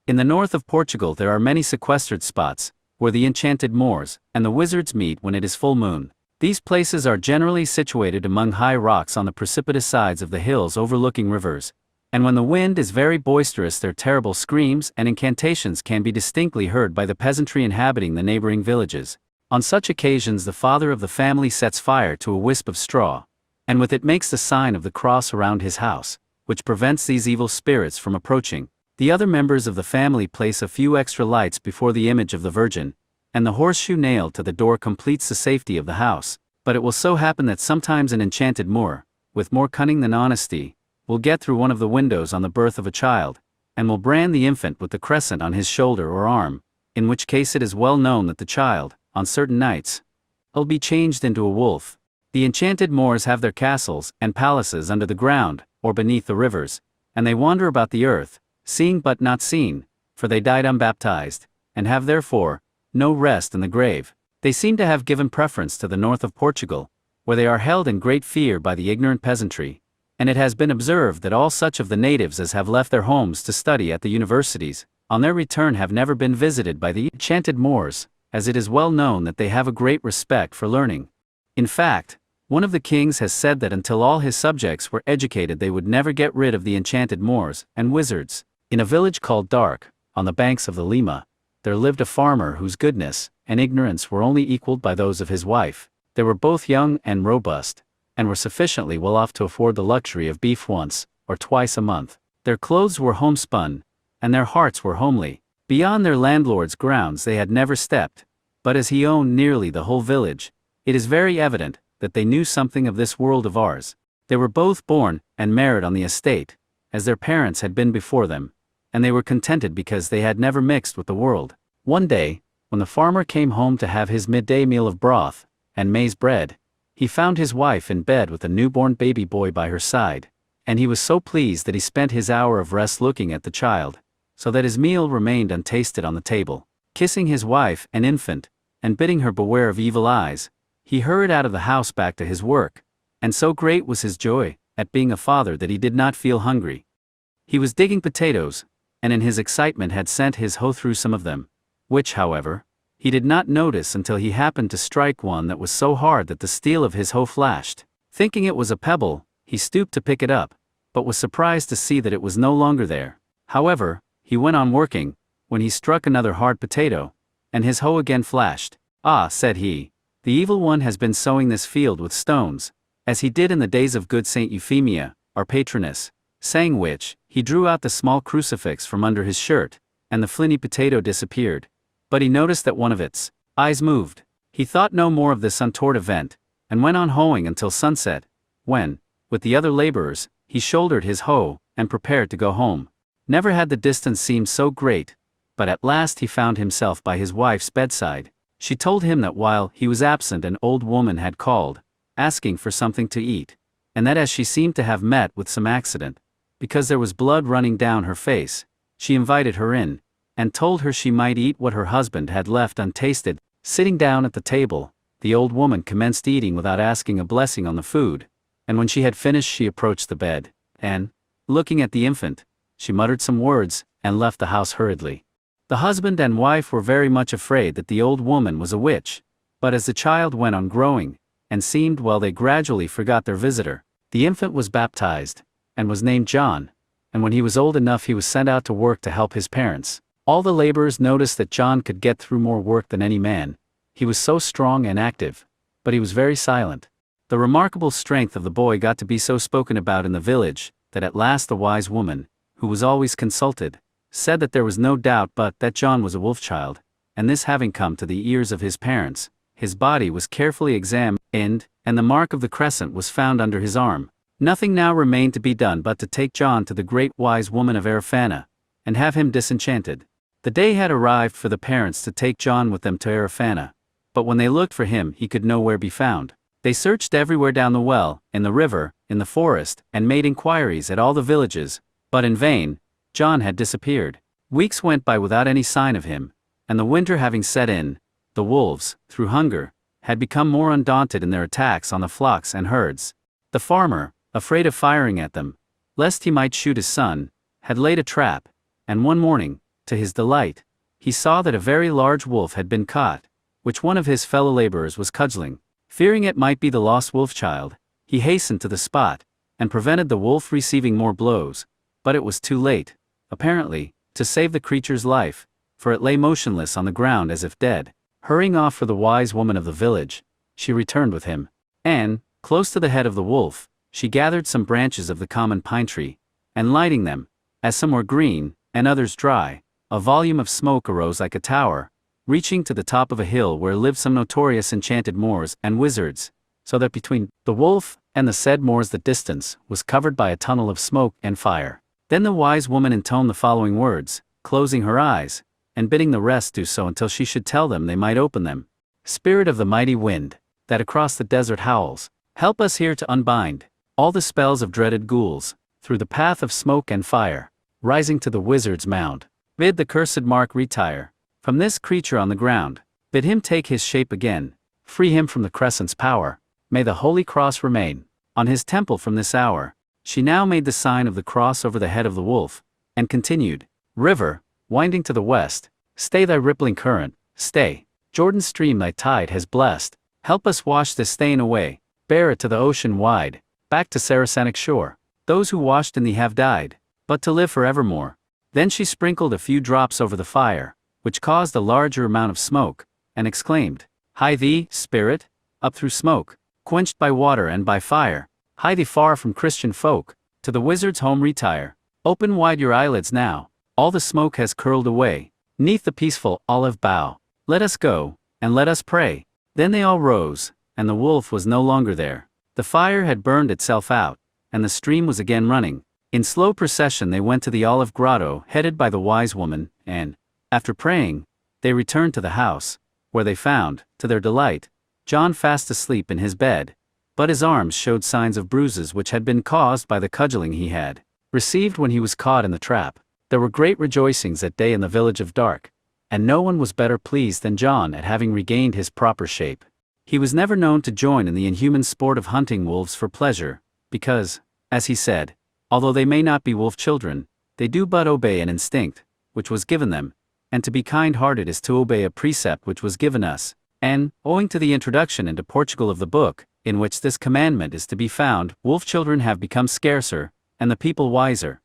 In the north of Portugal there are many sequestered spots, where the enchanted moors and the wizards meet when it is full moon. These places are generally situated among high rocks on the precipitous sides of the hills overlooking rivers, and when the wind is very boisterous their terrible screams and incantations can be distinctly heard by the peasantry inhabiting the neighboring villages. On such occasions the father of the family sets fire to a wisp of straw, and with it makes the sign of the cross around his house, which prevents these evil spirits from approaching. The other members of the family place a few extra lights before the image of the Virgin, and the horseshoe nailed to the door completes the safety of the house. But it will so happen that sometimes an enchanted Moor, with more cunning than honesty, will get through one of the windows on the birth of a child, and will brand the infant with the crescent on his shoulder or arm, in which case it is well known that the child, on certain nights, will be changed into a wolf. The enchanted Moors have their castles and palaces under the ground, or beneath the rivers, and they wander about the earth, seeing but not seen, for they died unbaptized, and have therefore no rest in the grave. They seem to have given preference to the north of Portugal, where they are held in great fear by the ignorant peasantry, and it has been observed that all such of the natives as have left their homes to study at the universities, on their return have never been visited by the enchanted Moors, as it is well known that they have a great respect for learning. In fact, one of the kings has said that until all his subjects were educated they would never get rid of the enchanted Moors and wizards. In a village called Dark, on the banks of the Lima, there lived a farmer whose goodness and ignorance were only equaled by those of his wife. They were both young and robust, and were sufficiently well off to afford the luxury of beef once or twice a month. Their clothes were homespun, and their hearts were homely. Beyond their landlord's grounds they had never stepped, but as he owned nearly the whole village, it is very evident that they knew something of this world of ours. They were both born and married on the estate, as their parents had been before them, and they were contented because they had never mixed with the world. One day, when the farmer came home to have his midday meal of broth and maize bread, he found his wife in bed with a newborn baby boy by her side, and he was so pleased that he spent his hour of rest looking at the child, so that his meal remained untasted on the table. Kissing his wife and infant, and bidding her beware of evil eyes, he hurried out of the house back to his work, and so great was his joy at being a father that he did not feel hungry. He was digging potatoes, and in his excitement had sent his hoe through some of them, which, however, he did not notice until he happened to strike one that was so hard that the steel of his hoe flashed. Thinking it was a pebble, he stooped to pick it up, but was surprised to see that it was no longer there. However, he went on working, when he struck another hard potato, and his hoe again flashed. "Ah," said he, "the evil one has been sowing this field with stones, as he did in the days of good Saint Euphemia, our patroness," saying which, he drew out the small crucifix from under his shirt, and the flinty potato disappeared. But he noticed that one of its eyes moved. He thought no more of this untoward event, and went on hoeing until sunset, when, with the other laborers, he shouldered his hoe, and prepared to go home. Never had the distance seemed so great, but at last he found himself by his wife's bedside. She told him that while he was absent an old woman had called, asking for something to eat, and that as she seemed to have met with some accident, because there was blood running down her face, she invited her in, and told her she might eat what her husband had left untasted. Sitting down at the table, the old woman commenced eating without asking a blessing on the food, and when she had finished she approached the bed, and, looking at the infant, she muttered some words, and left the house hurriedly. The husband and wife were very much afraid that the old woman was a witch, but as the child went on growing, and seemed well they gradually forgot their visitor. The infant was baptized, and was named John, and when he was old enough he was sent out to work to help his parents. All the laborers noticed that John could get through more work than any man. He was so strong and active, but he was very silent. The remarkable strength of the boy got to be so spoken about in the village, that at last the wise woman, who was always consulted, said that there was no doubt but that John was a wolf child, and this having come to the ears of his parents, his body was carefully examined, and the mark of the crescent was found under his arm. Nothing now remained to be done but to take John to the great wise woman of Arafana, and have him disenchanted. The day had arrived for the parents to take John with them to Arafana, but when they looked for him he could nowhere be found. They searched everywhere down the well, in the river, in the forest, and made inquiries at all the villages, but in vain. John had disappeared. Weeks went by without any sign of him, and the winter having set in, the wolves, through hunger, had become more undaunted in their attacks on the flocks and herds. The farmer, afraid of firing at them, lest he might shoot his son, had laid a trap, and one morning, to his delight, he saw that a very large wolf had been caught, which one of his fellow laborers was cudgeling. Fearing it might be the lost wolf child, he hastened to the spot, and prevented the wolf receiving more blows, but it was too late, apparently, to save the creature's life, for it lay motionless on the ground as if dead. Hurrying off for the wise woman of the village, she returned with him, and, close to the head of the wolf, she gathered some branches of the common pine tree, and lighting them, as some were green, and others dry, a volume of smoke arose like a tower, reaching to the top of a hill where lived some notorious enchanted Moors and wizards, so that between the wolf and the said Moors the distance was covered by a tunnel of smoke and fire. Then the wise woman intoned the following words, closing her eyes, and bidding the rest do so until she should tell them they might open them. Spirit of the mighty wind, that across the desert howls, help us here to unbind all the spells of dreaded ghouls, through the path of smoke and fire, rising to the wizard's mound. Bid the cursed mark retire from this creature on the ground, bid him take his shape again, free him from the crescent's power, may the holy cross remain on his temple from this hour. She now made the sign of the cross over the head of the wolf, and continued, River, winding to the west, stay thy rippling current, stay, Jordan's stream thy tide has blessed, help us wash this stain away, bear it to the ocean wide, back to Saracenic shore. Those who washed in thee have died, but to live forevermore. Then she sprinkled a few drops over the fire, which caused a larger amount of smoke, and exclaimed, Hie thee, spirit, up through smoke, quenched by water and by fire, hie thee far from Christian folk, to the wizard's home retire. Open wide your eyelids now, all the smoke has curled away, neath the peaceful olive bough. Let us go, and let us pray. Then they all rose, and the wolf was no longer there. The fire had burned itself out, and the stream was again running. In slow procession they went to the olive grotto headed by the wise woman, and, after praying, they returned to the house, where they found, to their delight, John fast asleep in his bed, but his arms showed signs of bruises which had been caused by the cudgeling he had received when he was caught in the trap. There were great rejoicings that day in the village of Dark, and no one was better pleased than John at having regained his proper shape. He was never known to join in the inhuman sport of hunting wolves for pleasure, because, as he said, although they may not be wolf children, they do but obey an instinct, which was given them, and to be kind-hearted is to obey a precept which was given us, and, owing to the introduction into Portugal of the book, in which this commandment is to be found, wolf children have become scarcer, and the people wiser.